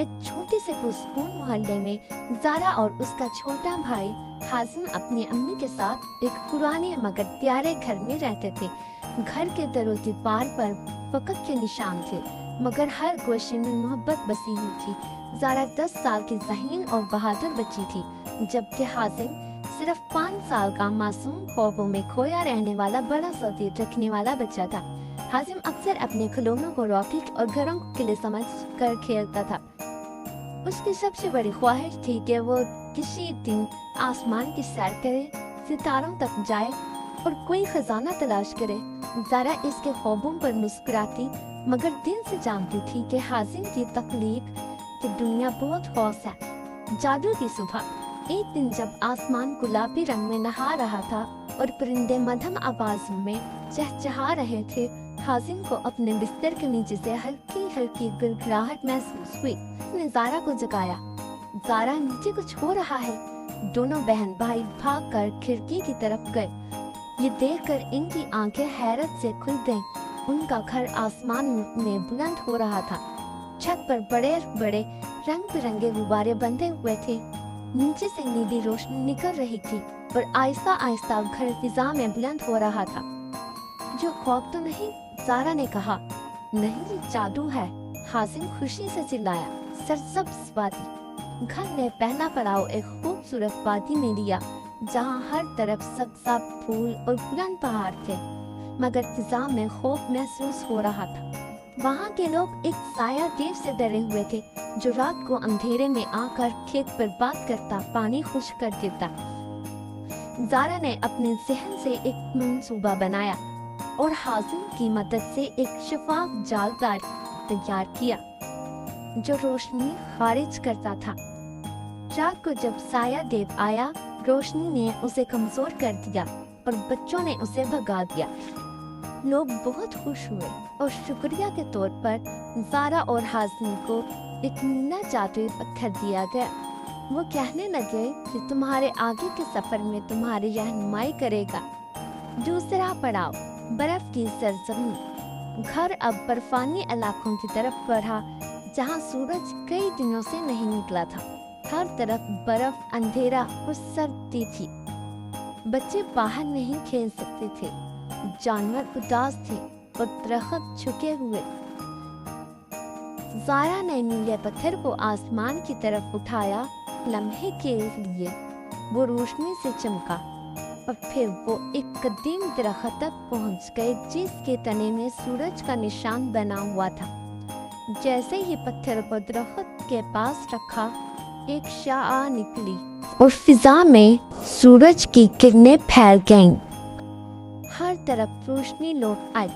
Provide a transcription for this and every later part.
एक छोटे से पुरस्कून मोहल्ले में ज़ारा और उसका छोटा भाई हाजिम अपनी अम्मी के साथ एक पुराने मगर प्यारे घर में रहते थे। घर के दरों दीवार पर फकत के निशान थे, मगर हर गोशे में मोहब्बत बसी हुई थी। ज़ारा 10 साल की ज़हीन और बहादुर बच्ची थी, जबकि हाजिम सिर्फ 5 साल का मासूम ख्वाबों में खोया रहने वाला बड़ा सौतीर रखने वाला बच्चा था। हाजिम अक्सर अपने खिलौनों को रॉकेट और घरों के लिए समझ कर खेलता था। उसकी सबसे बड़ी ख्वाहिश थी कि वो किसी दिन आसमान की सैर करे, सितारों तक जाए और कोई खजाना तलाश करे। ज़ारा इसके ख्वाबों पर मुस्कुराती, मगर दिल से जानती थी कि हाजिम की तकलीफ की दुनिया बहुत खौफ है। जादू की सुबह एक दिन जब आसमान गुलाबी रंग में नहा रहा था और परिंदे मध्यम आवाज में चहचहा रहे थे, हाजिम को अपने बिस्तर के नीचे से हल्की हल्की गिड़गिड़ाहट महसूस हुई। उसने ज़ारा को जगाया। ज़ारा, नीचे कुछ हो रहा है। दोनों बहन भाई भागकर खिड़की की तरफ गए। ये देखकर इनकी आंखें हैरत से खुल गईं। उनका घर आसमान में बुलंद हो रहा था। छत पर बड़े बड़े रंग बिरंगे गुब्बारे बंधे हुए थे। नीचे से नीली रोशनी निकल रही थी और आहिस्ता आहिस्ता घर फिजा में बुलंद हो रहा था। जो खौफ तो नहीं, ज़ारा ने कहा। नहीं, ये जादू है, हाजिम खुशी से चिल्लाया। सरसब्ज वादी। घर ने पहला पड़ाव एक खूबसूरत वादी में लिया, जहाँ हर तरफ सब्जा फूल और बुलंद पहाड़ थे, मगर फिजा में खौफ महसूस हो रहा था। वहाँ के लोग एक साया देव से डरे हुए थे, जो रात को अंधेरे में आकर खेत पर बात करता, पानी खुश्क कर देता। ज़ारा ने अपने जहन से एक मंसूबा बनाया और हाजिम की मदद से एक शफाफ जाल तैयार किया, जो रोशनी खारिज करता था। रात को जब साया देव आया, रोशनी ने उसे कमजोर कर दिया और बच्चों ने उसे भगा दिया। लोग बहुत खुश हुए और शुक्रिया के तौर पर ज़ारा और हाजिम को एक नीला जादुई पत्थर दिया गया। वो कहने लगे कि तुम्हारे आगे के सफर में तुम्हारी रहनुमाई करेगा। दूसरा पड़ाव, बर्फ की सरजमीन। घर अब बर्फानी इलाकों की तरफ बढ़ा, जहाँ सूरज कई दिनों से नहीं निकला था। हर तरफ बर्फ, अंधेरा और सर्दी थी। बच्चे बाहर नहीं खेल सकते थे, जानवर उदास थे और दरख्त झुके हुए। ज़ारा ने नीले पत्थर को आसमान की तरफ उठाया। लम्हे के लिए वो रोशनी से चमका और फिर वो एक कदीम दरख्त तक पहुंच गए, जिसके तने में सूरज का निशान बना हुआ था। जैसे ही पत्थर को दरख्त के पास रखा, एक शाआ निकली और फिजा में सूरज की किरणें फैल गईं। हर तरफ रोशनी लौट आई।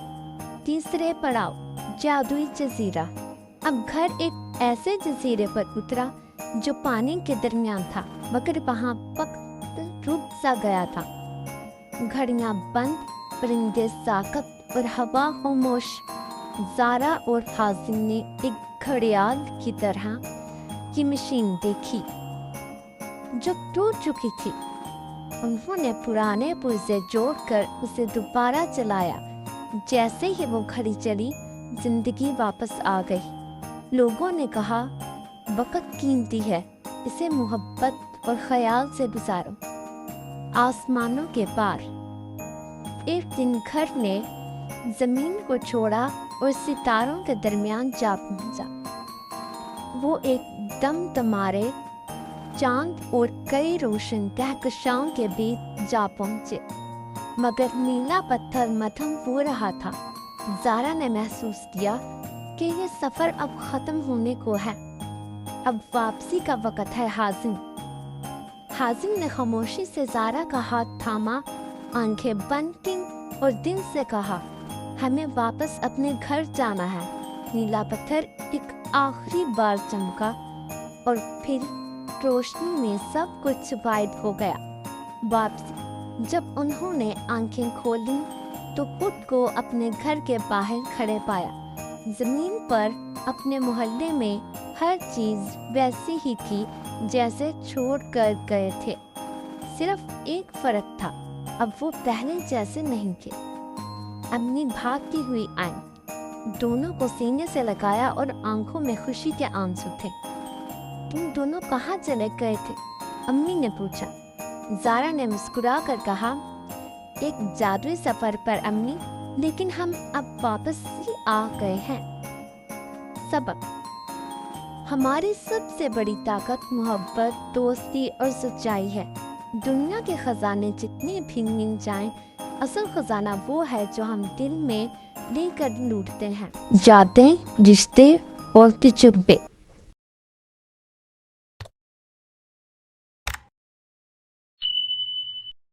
तीसरे पड़ाव, जादुई जजीरा। अब घर एक ऐसे जजीरे पर उतरा जो पानी के दरमियान था, मगर वहाँ वक्त रुक सा गया था। घड़ियाँ बंद, परिंदे साकत और हवा खामोश। ज़ारा और हाजिम ने एक घड़ियाल की तरह की मशीन देखी जो टूट चुकी थी। उन्होंने पुराने पुर्जे जोड़कर उसे दोबारा चलाया। जैसे ही वो घड़ी चली, जिंदगी वापस आ गई। लोगों ने कहा, वक्त कीमती है, इसे मोहब्बत और ख्याल से गुजारो। आसमानों के पार। एक दिन घर ने जमीन को छोड़ा और सितारों के दरमियान जा पहुंचा। वो एक दम तमारे, चांद और कई रोशन कहकशाओं के बीच जा पहुंचे, मगर नीला पत्थर मथम हो रहा था। ज़ारा ने महसूस किया कि ये सफर अब खत्म होने को है। अब वापसी का वक्त है। हाजिम ने खामोशी से ज़ारा का हाथ थामा, आंखें बंद की और दिल से कहा, हमें वापस अपने घर जाना है। नीला पत्थर एक आखिरी बार चमका और फिर रोशनी में सब कुछ गायब हो गया। वापसी। जब उन्होंने आंखें खोली तो खुद को अपने घर के बाहर खड़े पाया। जमीन पर अपने मोहल्ले में हर चीज वैसी ही थी जैसे छोड़ कर गए थे। सिर्फ एक फर्क था, अब वो पहले जैसे नहीं थे। अम्मी भागती हुई आई। دونوں کو سینے سے لگایا اور آنکھوں میں خوشی کے آنسو تھے۔ تم دونوں کہاں چلے گئے تھے؟ امی نے پوچھا۔ زارا نے مسکرا کر کہا، ایک جادوئی سفر پر امی، لیکن ہم اب واپس ہی آ گئے ہیں۔ سبق: ہماری سب سے بڑی طاقت محبت، دوستی اور سچائی ہے۔ دنیا کے خزانے جتنے بھی مل جائیں، اصل خزانہ وہ ہے جو ہم دل میں لے کر لوٹتے ہیں۔ یادیں، رشتے اور تجربے۔